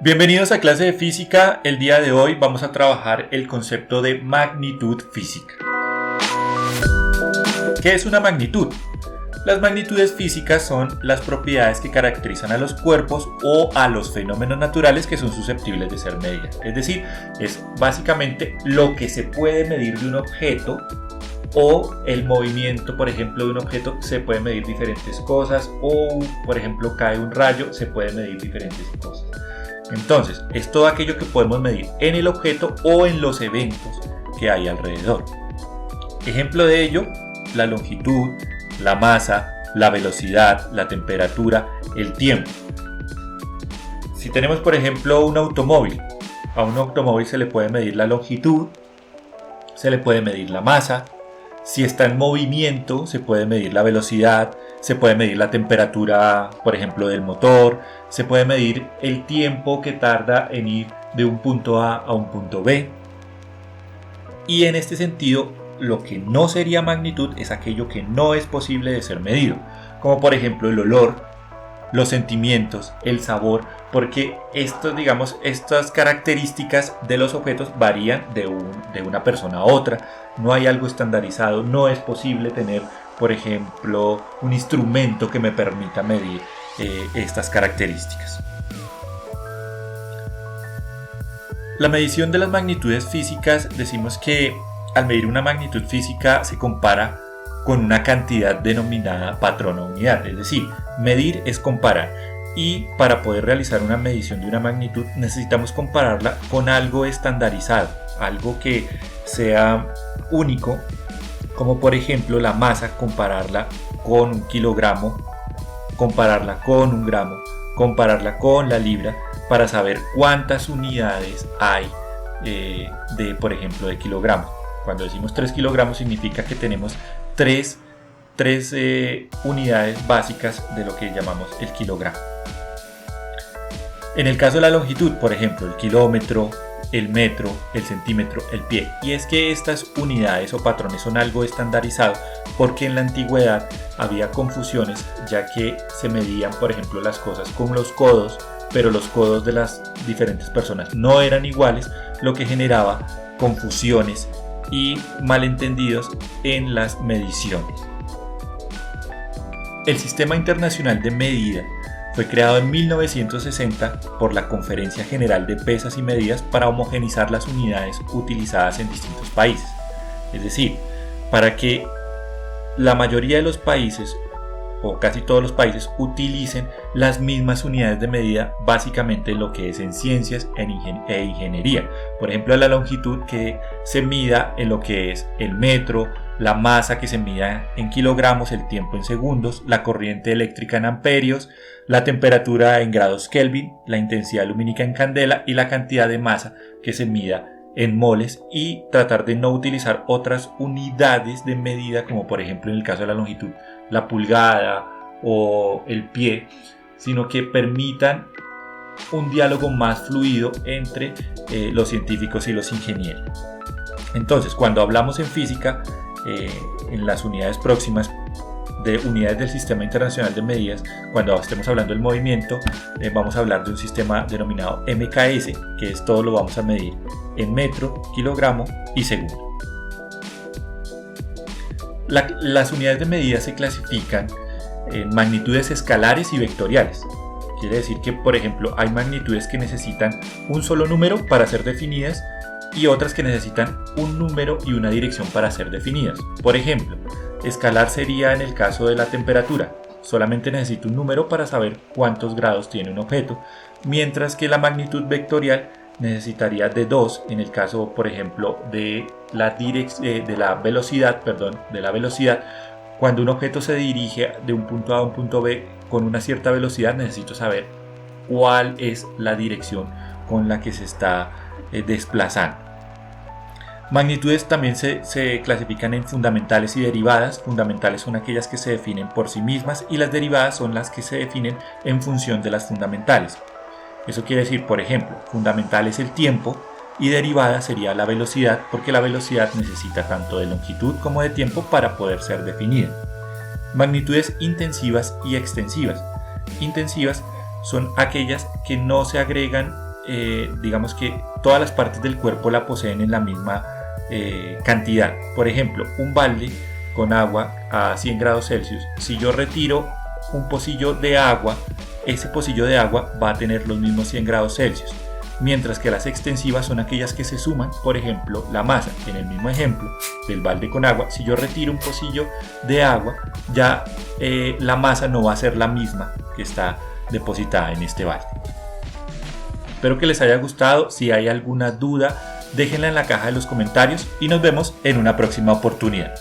Bienvenidos a clase de física. El día de hoy vamos a trabajar el concepto de magnitud física. ¿Qué es una magnitud? Las magnitudes físicas son las propiedades que caracterizan a los cuerpos o a los fenómenos naturales que son susceptibles de ser medidas. Es decir, es básicamente lo que se puede medir de un objeto o el movimiento, por ejemplo, de un objeto se puede medir diferentes cosas o, por ejemplo, cae un rayo, se puede medir diferentes cosas. Entonces, es todo aquello que podemos medir en el objeto o en los eventos que hay alrededor. Ejemplo de ello, la longitud, la masa, la velocidad, la temperatura, el tiempo. Si tenemos, por ejemplo, un automóvil, a un automóvil se le puede medir la longitud, se le puede medir la masa. Si está en movimiento, se puede medir la velocidad, se puede medir la temperatura, por ejemplo, del motor, se puede medir el tiempo que tarda en ir de un punto A a un punto B. Y en este sentido, lo que no sería magnitud es aquello que no es posible de ser medido, como por ejemplo el olor, los sentimientos, el sabor, porque estas características de los objetos varían de una persona a otra. No hay algo estandarizado, no es posible tener, por ejemplo, un instrumento que me permita medir estas características. La medición de las magnitudes físicas, decimos que al medir una magnitud física se compara con una cantidad denominada patrón o unidad, es decir, medir es comparar. Y para poder realizar una medición de una magnitud necesitamos compararla con algo estandarizado, algo que sea único, como por ejemplo la masa, compararla con un kilogramo, compararla con un gramo, compararla con la libra, para saber cuántas unidades hay por ejemplo, de kilogramo. Cuando decimos 3 kilogramos significa que tenemos tres unidades básicas de lo que llamamos el kilogramo. En el caso de la longitud, por ejemplo, el kilómetro, el metro, el centímetro, el pie. Y es que estas unidades o patrones son algo estandarizado porque en la antigüedad había confusiones, ya que se medían, por ejemplo, las cosas con los codos, pero los codos de las diferentes personas no eran iguales, lo que generaba confusiones y malentendidos en las mediciones. El Sistema Internacional de Medida fue creado en 1960 por la Conferencia General de Pesas y Medidas para homogeneizar las unidades utilizadas en distintos países. Es decir, para que la mayoría de los países o casi todos los países utilicen las mismas unidades de medida, básicamente lo que es en ciencias e ingeniería. Por ejemplo, la longitud que se mida en lo que es el metro, la masa que se mida en kilogramos, el tiempo en segundos, la corriente eléctrica en amperios, la temperatura en grados Kelvin, la intensidad lumínica en candela y la cantidad de masa que se mida en moles, y tratar de no utilizar otras unidades de medida como por ejemplo en el caso de la longitud la pulgada o el pie, sino que permitan un diálogo más fluido entre los científicos y los ingenieros. Entonces, cuando hablamos en física, en las unidades próximas de unidades del Sistema Internacional de Medidas, cuando estemos hablando del movimiento, vamos a hablar de un sistema denominado MKS, que es todo lo vamos a medir en metro, kilogramo y segundo. Las unidades de medida se clasifican en magnitudes escalares y vectoriales. Quiere decir que, por ejemplo, hay magnitudes que necesitan un solo número para ser definidas y otras que necesitan un número y una dirección para ser definidas. Por ejemplo, escalar sería en el caso de la temperatura. Solamente necesito un número para saber cuántos grados tiene un objeto, mientras que la magnitud vectorial necesitaría de 2 en el caso, por ejemplo, de la velocidad. Cuando un objeto se dirige de un punto A a un punto B con una cierta velocidad, necesito saber cuál es la dirección con la que se está desplazando. Magnitudes también se clasifican en fundamentales y derivadas. Fundamentales son aquellas que se definen por sí mismas y las derivadas son las que se definen en función de las fundamentales. Eso quiere decir, por ejemplo, fundamental es el tiempo y derivada sería la velocidad, porque la velocidad necesita tanto de longitud como de tiempo para poder ser definida. Magnitudes intensivas y extensivas. Intensivas son aquellas que no se agregan digamos que todas las partes del cuerpo la poseen en la misma cantidad. Por ejemplo, un balde con agua a 100 grados Celsius, si yo retiro un pocillo de agua, ese pocillo de agua va a tener los mismos 100 grados Celsius. Mientras que las extensivas son aquellas que se suman. Por ejemplo, la masa. En el mismo ejemplo del balde con agua, si yo retiro un pocillo de agua, ya la masa no va a ser la misma que está depositada en este balde. Espero que les haya gustado. Si hay alguna duda, déjenla en la caja de los comentarios y nos vemos en una próxima oportunidad.